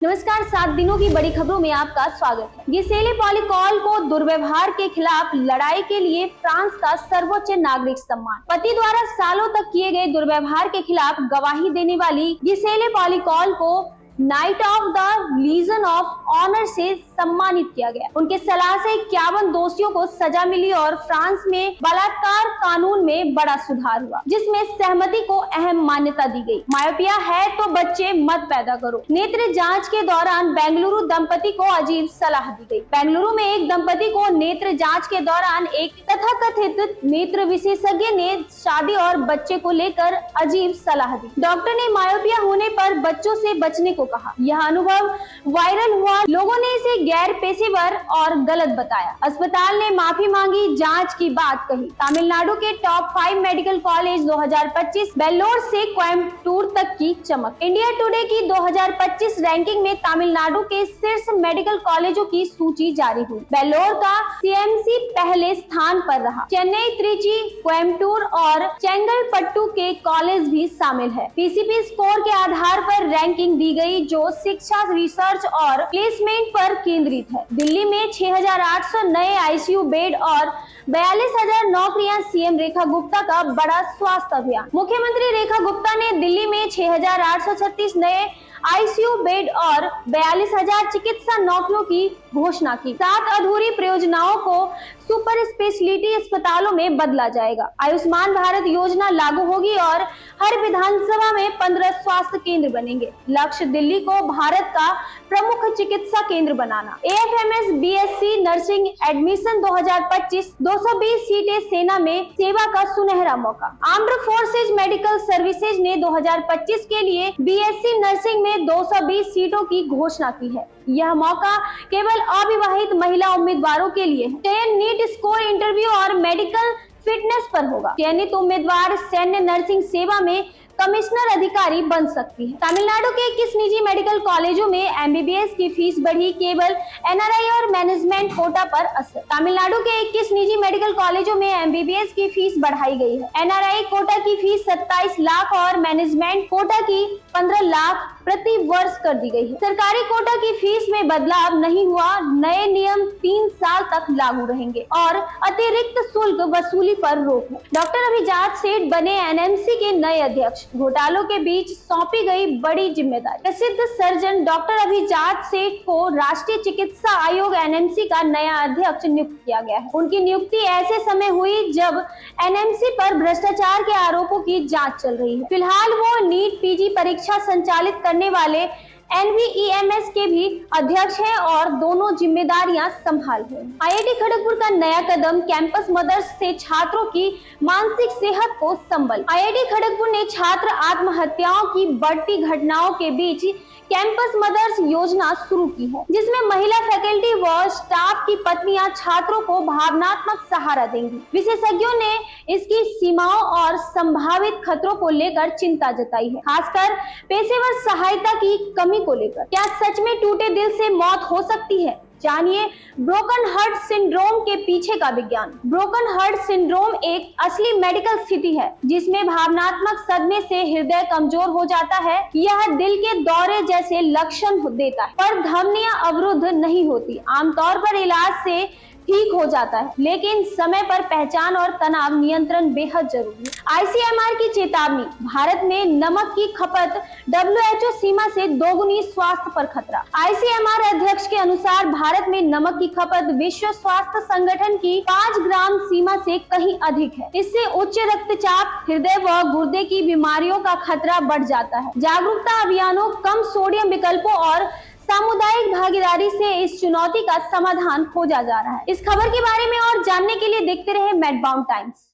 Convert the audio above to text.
नमस्कार। 7 दिनों की बड़ी खबरों में आपका स्वागत है। गिसेले पॉलीकॉल को दुर्व्यवहार के खिलाफ लड़ाई के लिए फ्रांस का सर्वोच्च नागरिक सम्मान। पति द्वारा सालों तक किए गए दुर्व्यवहार के खिलाफ गवाही देने वाली गिसेले पॉलीकॉल को knight of the Legion of Honour से सम्मानित किया गया। उनके सलाह से 51 दोषियों को सजा मिली और फ्रांस में बलात्कार कानून में बड़ा सुधार हुआ, जिसमें सहमति को अहम मान्यता दी गई। मायोपिया है तो बच्चे मत पैदा करो। नेत्र जांच के दौरान बेंगलुरु दंपति को अजीब सलाह दी गई। बेंगलुरु में एक दंपति को नेत्र जांच के दौरान एक तथाकथित नेत्र विशेषज्ञ ने शादी और बच्चे को लेकर अजीब सलाह दी। डॉक्टर ने मायोपिया होने पर बच्चों से बचने को कहा। यह अनुभव वायरल हुआ। लोगों ने इसे गैर पेशेवर और गलत बताया। अस्पताल ने माफी मांगी, जांच की बात कही। तमिलनाडु के टॉप 5 मेडिकल कॉलेज 2025 बेल्लोर से कोयम्बटूर तक की चमक। इंडिया टुडे की 2025 रैंकिंग में तमिलनाडु के शीर्ष मेडिकल कॉलेजों की सूची जारी हुई। बेल्लोर का सीएमसी पहले स्थान पर रहा। चेन्नई, त्रिची, कोयम्बटूर और चेंगलपट्टू के कॉलेज भी शामिल है। पीसीपी स्कोर के आधार पर रैंकिंग दी गई, जो शिक्षा, रिसर्च और प्लेसमेंट पर केंद्रित है। दिल्ली में 6,800 नए आईसीयू बेड और 42,000 नौकरियां। सीएम रेखा गुप्ता का बड़ा स्वास्थ्य अभियान। मुख्यमंत्री रेखा गुप्ता ने दिल्ली में 6,836 नए आईसीयू बेड और 42,000 चिकित्सा नौकरियों की घोषणा की। 7 अधूरी परियोजनाओं को सुपर स्पेशलिटी अस्पतालों में बदला जाएगा। आयुष्मान भारत योजना लागू होगी और हर विधानसभा में 15 स्वास्थ्य केंद्र बनेंगे। लक्ष्य दिल्ली को भारत का प्रमुख चिकित्सा केंद्र बनाना। एएफएमएस बीएससी नर्सिंग एडमिशन 2025 220 सीटें। सेना में सेवा का सुनहरा मौका। आर्म्ड फोर्सेज मेडिकल सर्विसेज ने 2025 के लिए बीएससी नर्सिंग में 220 सीटों की घोषणा की है। यह मौका केवल अविवाहित महिला उम्मीदवारों के लिए है। चयन नीट स्कोर, इंटरव्यू और मेडिकल फिटनेस पर होगा। चयनित उम्मीदवार सैन्य नर्सिंग सेवा में कमिश्नर अधिकारी बन सकती है। तमिलनाडु के 21 निजी मेडिकल कॉलेजों में एमबीबीएस की फीस बढ़ी, केवल एनआरआई और मैनेजमेंट कोटा पर असर। तमिलनाडु के 21 निजी मेडिकल कॉलेजों में एमबीबीएस की फीस बढ़ाई गई है। एनआरआई कोटा की फीस 27 लाख और मैनेजमेंट कोटा की 15 लाख प्रति वर्ष कर दी गई है। सरकारी कोटा की फीस में बदलाव नहीं हुआ। नए नियम 3 साल तक लागू रहेंगे और अतिरिक्त शुल्क वसूली पर रोक है। डॉक्टर अभिजात सेठ बने एनएमसी के नए अध्यक्ष। घोटालों के बीच सौंपी गई बड़ी जिम्मेदारी। प्रसिद्ध सर्जन डॉक्टर अभिजात सेठ को राष्ट्रीय चिकित्सा आयोग एनएमसी का नया अध्यक्ष नियुक्त किया गया है। उनकी नियुक्ति ऐसे समय हुई जब एनएमसी पर भ्रष्टाचार के आरोपों की जांच चल रही है। फिलहाल वो नीट पीजी परीक्षा संचालित करने वाले एनवीईएमएस के भी अध्यक्ष हैं और दोनों जिम्मेदारियां संभाल रहे हैं। आईआईटी खड़गपुर का नया कदम, कैंपस मदर्स से छात्रों की मानसिक सेहत को संबल। आईआईटी खड़गपुर ने छात्र आत्महत्याओं की बढ़ती घटनाओं के बीच कैंपस मदर्स योजना शुरू की है, जिसमें महिला फैकल्टी व स्टाफ की पत्नियां छात्रों को भावनात्मक सहारा देंगी। विशेषज्ञों ने इसकी सीमाओं और संभावित खतरों को लेकर चिंता जताई है, खासकर पेशेवर सहायता की कमी को लेकर। क्या सच में टूटे दिल से मौत हो सकती है? जानिए ब्रोकन हार्ट सिंड्रोम के पीछे का विज्ञान। ब्रोकन हार्ट सिंड्रोम एक असली मेडिकल स्थिति है, जिसमें भावनात्मक सदमे से हृदय कमजोर हो जाता है। यह दिल के दौरे जैसे लक्षण देता है, पर धमनियां अवरुद्ध नहीं होती। आमतौर पर इलाज से ठीक हो जाता है, लेकिन समय पर पहचान और तनाव नियंत्रण बेहद जरूरी है। आईसीएमआर की चेतावनी, भारत में नमक की खपत WHO सीमा से दोगुनी, स्वास्थ्य पर खतरा। आईसीएमआर अध्यक्ष के अनुसार भारत में नमक की खपत विश्व स्वास्थ्य संगठन की 5 ग्राम सीमा से कहीं अधिक है। इससे उच्च रक्तचाप, हृदय व गुर्दे की बीमारियों का खतरा बढ़ जाता है। जागरूकता अभियानों, कम सोडियम विकल्पों और सामुदायिक भागीदारी से इस चुनौती का समाधान खोजा जा रहा है। इस खबर के बारे में और जानने के लिए देखते रहे मैडबाउंड टाइम्स।